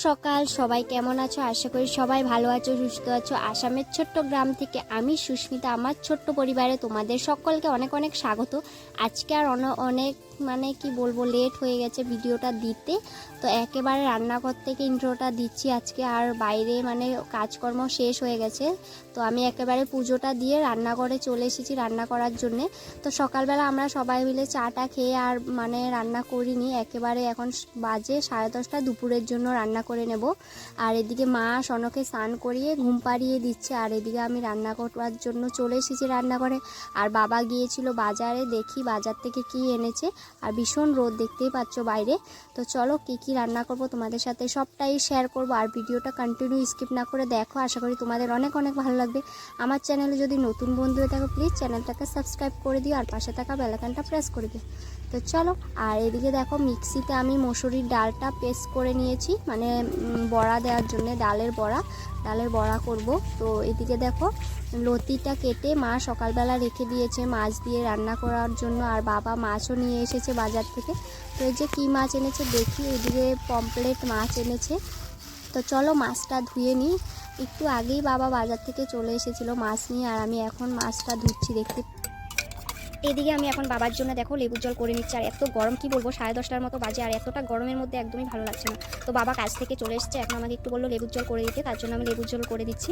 সকাল সবাই কেমন আছো? আশা করি সবাই ভালো আছো, সুস্থ আছো। আসামের ছোট্ট গ্রাম থেকে আমি সুস্মিতা, আমার ছোট্ট পরিবারে তোমাদের সকলকে অনেক অনেক স্বাগত। আজকে আর অনেক মানে কি বলবো, লেট হয়ে গেছে ভিডিওটা দিতে, তো একেবারে রান্নাঘর থেকে ইন্ট্রোটা দিচ্ছি আজকে। আর বাইরে মানে কাজকর্ম শেষ হয়ে গেছে, তো আমি একেবারে পুজোটা দিয়ে রান্নাঘরে চলে এসেছি রান্না করার জন্যে। তো সকালবেলা আমরা সবাই মিলে চাটা খেয়ে আর মানে রান্না করিনি, একেবারে এখন বাজে 10:30 দুপুরের জন্য রান্না করে নেব। আর এদিকে মা সনকে স্নান করিয়ে ঘুম পাড়িয়ে দিচ্ছে, আর এদিকে আমি রান্না করার জন্য চলে এসেছি রান্নাঘরে। আর বাবা গিয়েছিল বাজারে, দেখি বাজার থেকে কি এনেছে। আর ভীষণ রোদ, দেখতেই পাচ্ছ বাইরে। তো চলো কি কি রান্না করব তোমাদের সাথে সবটাই শেয়ার করব। আর ভিডিওটা কন্টিনিউ স্কিপ না করে দেখো, আশা করি তোমাদের অনেক অনেক ভালো লাগবে। আমার চ্যানেলে যদি নতুন বন্ধু হয়ে থাকো প্লিজ চ্যানেলটাকে সাবস্ক্রাইব করে দিও, আর পাশে থাকা বেল আইকনটা প্রেস করে দিও। তো চলো। আর এদিকে দেখো মিক্সিতে আমি মসুরির ডালটা পেস্ট করে নিয়েছি, মানে বড়া দেওয়ার জন্য, ডালের বড়া করব। তো এদিকে দেখো লতিটা কেটে মা সকালবেলা রেখে দিয়েছে মাছ দিয়ে রান্না করার জন্য। আর বাবা মাছও নিয়ে এসেছে বাজার থেকে। তো এই যে কী মাছ এনেছে দেখি, এদিকে পমফ্রেট মাছ এনেছে। তো চলো মাছটা ধুয়ে নিই। একটু আগেই বাবা বাজার থেকে চলে এসেছিলো মাছ নিয়ে, আর আমি এখন মাছটা ধুচ্ছি। দেখতে এদিকে আমি এখন বাবার জন্য দেখো লেবুর জল করে নিচ্ছি। আর এত গরম কি বলবো, 10:30টার মতো বাজে, আর এতটা গরমের মধ্যে একদমই ভালো লাগছে না। তো বাবা কাজ থেকে চলে এসেছে, এখন আমাকে একটু বললো লেবুর জল করে দিতে, তার জন্য আমি লেবুর জল করে দিচ্ছি।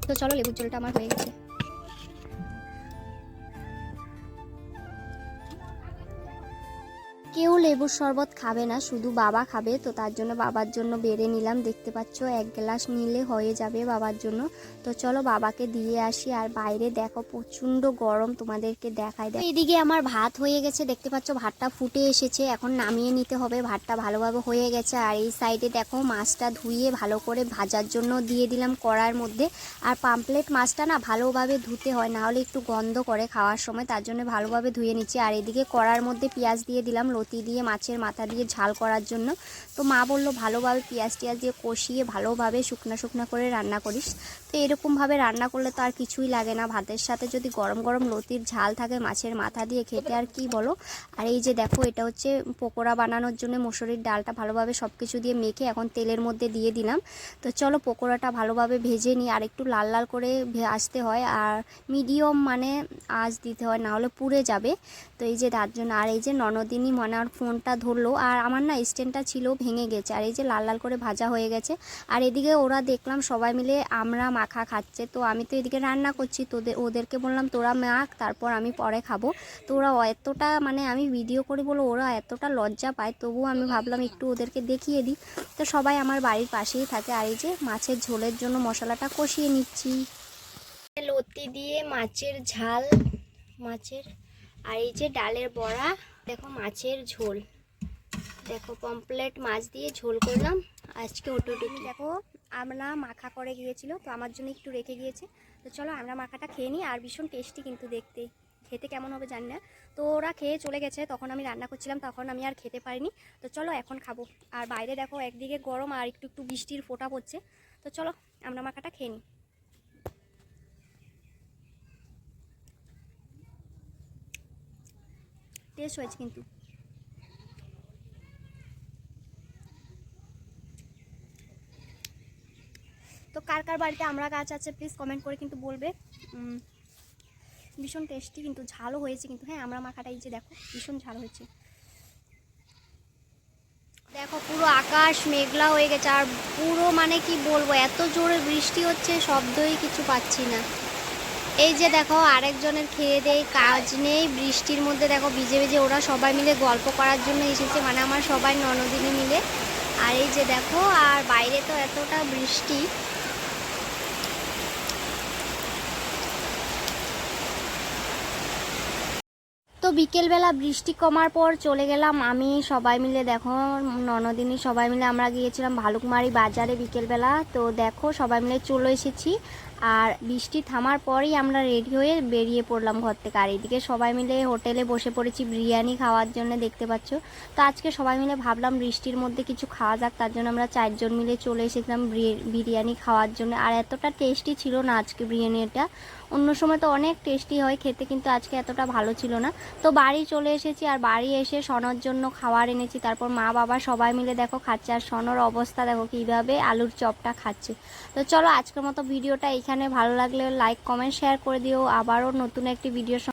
তো চলো, লেবুর জলটা আমার হয়ে গেছে। কেউ লেবুর শরবত খাবে না, শুধু বাবা খাবে, তো তার জন্য বাবার জন্য বেড়ে নিলাম। দেখতে পাচ্ছ 1 গ্লাস নিলে হয়ে যাবে বাবার জন্য। তো চলো বাবাকে দিয়ে আসি। আর বাইরে দেখো প্রচণ্ড গরম, তোমাদেরকে দেখাই। এদিকে আমার ভাত হয়ে গেছে, দেখতে পাচ্ছ ভাতটা ফুটে এসেছে, এখন নামিয়ে নিতে হবে। ভাতটা ভালোভাবে হয়ে গেছে। আর এই সাইডে দেখো মাছটা ধুয়ে ভালো করে ভাজার জন্য দিয়ে দিলাম কড়াইয়ের মধ্যে। আর পামফ্রেট মাছটা না ভালোভাবে ধুতে হয়, না হলে একটু গন্ধ করে খাওয়ার সময়, তার জন্য ভালোভাবে ধুয়ে নিচ্ছি। আর এদিকে কড়াইয়ের মধ্যে পেঁয়াজ দিয়ে দিলাম লতি দিয়ে মাছের মাথা দিয়ে ঝাল করার জন্য। তো মা বললো ভালোভাবে পেঁয়াজ টিয়াজ দিয়ে কষিয়ে ভালোভাবে শুকনা করে রান্না করিস। তো এরকমভাবে রান্না করলে তো আর কিছুই লাগে না, ভাতের সাথে যদি গরম গরম লতির ঝাল থাকে মাছের মাথা দিয়ে খেতে আর কি বলো। আর এই যে দেখো এটা হচ্ছে পকোড়া বানানোর জন্য মসুরির ডালটা ভালোভাবে সব কিছু দিয়ে মেখে এখন তেলের মধ্যে দিয়ে দিলাম। তো চলো পকোড়াটা ভালোভাবে ভেজে নিই। আর একটু লাল লাল করে ভাজতে হয়, আর মিডিয়াম মানে আঁচ দিতে হয়, না হলে পুড়ে যাবে। তো এই যে তার জন্য। আর এই যে ননদিনী মনার ফোনটা ধরলো, আর আমার না স্ট্যান্ডটা ছিল ভেঙে গেছে। আর এই যে লাল লাল করে ভাজা হয়ে গেছে। আর এদিকে ওরা দেখলাম সবাই মিলে আমরা মাখা খাচ্ছে। তো আমি তো এদিকে রান্না করছি, ওদেরকে বললাম তোরা মাখ, তারপর আমি পরে খাবো। তো ওরা এতটা মানে আমি ভিডিও করি বলে ওরা এতটা লজ্জা পায়, তবুও আমি ভাবলাম একটু ওদেরকে দেখিয়ে দিই। তো সবাই আমার বাড়ির পাশেই থাকে। আর এই যে মাছের ঝোলের জন্য মশলাটা কষিয়ে নিচ্ছি। লতি দিয়ে মাছের ঝাল, মাছের। আর এই যে ডালের বড়া, দেখো মাছের ঝোল, দেখো পমফ্রেট মাছ দিয়ে ঝোল করলাম আজকে। ওটুটুকি দেখো আমরা মাখা করে গিয়েছিল, তো আমার জন্য একটু রেখে গিয়েছে। তো চলো আমরা মাখাটা খেয়ে নিই। আর ভীষণ টেস্টি কিন্তু দেখতে, খেতে কেমন হবে জানি না। তো ওরা খেয়ে চলে গেছে, তখন আমি রান্না করছিলাম, তখন আমি আর খেতে পারিনি। তো চলো এখন খাবো। আর বাইরে দেখো একদিকে গরম আর একটু একটু বৃষ্টির ফোঁটা পড়ছে। তো চলো আমরা মাখাটা খেয়ে নিই। টেস্ট হয়েছে কিন্তু। তো কার কার বাড়িতে আমরা গাছ আছে প্লিজ কমেন্ট করে কিন্তু বলবে। ভীষণ টেস্টি কিন্তু, ঝালও হয়েছে কিন্তু। হ্যাঁ আমরা মাখাটা এই যে দেখো ভীষণ ঝাল হয়েছে। দেখো পুরো আকাশ মেঘলা হয়ে গেছে, আর পুরো মানে কি বলবো এত জোরে বৃষ্টি হচ্ছে, শব্দই কিছু পাচ্ছি না। এই যে দেখো আরেকজনের খেয়ে দেয় কাজ নেই, বৃষ্টির মধ্যে দেখো ভিজে ভিজে ওরা সবাই মিলে গল্প করার জন্য এসেছে, মানে আমার সবাই ননদিনী মিলে। আর এই যে দেখো, আর বাইরে তো এতটা বৃষ্টি। তো বিকেলবেলা বৃষ্টি কমার পর চলে গেলাম আমি সবাই মিলে, দেখো ননদিনী সবাই মিলে আমরা গিয়েছিলাম ভালুকমারি বাজারে বিকেলবেলা। তো দেখো সবাই মিলে চলে এসেছি। আর বৃষ্টি থামার পরেই আমরা রেডি হয়ে বেরিয়ে পড়লাম ঘর থেকে। আর এদিকে সবাই মিলে হোটেলে বসে পড়েছি বিরিয়ানি খাওয়ার জন্য, দেখতে পাচ্ছ। তো আজকে সবাই মিলে ভাবলাম বৃষ্টির মধ্যে কিছু খাওয়া যাক, তার জন্য আমরা 4 জন মিলে চলে এসেছিলাম বিরিয়ানি খাওয়ার জন্য। আর এতটা টেস্টি ছিল না আজকে বিরিয়ানিটা, অন্য সময় তো অনেক টেস্টি হয় খেতে, কিন্তু আজকে এতটা ভালো ছিল না। তো বাড়ি চলে এসেছি, আর বাড়ি এসে সনর জন্য খাবার এনেছি। তারপর মা বাবা সবাই মিলে দেখো খাচ্ছে, আর সনর অবস্থা দেখো কীভাবে আলুর চপটা খাচ্ছে। তো চলো আজকের মতো ভিডিওটা এখানে, ভালো লাগলে লাইক কমেন্ট শেয়ার করে দিও। আবারও নতুন একটি ভিডিও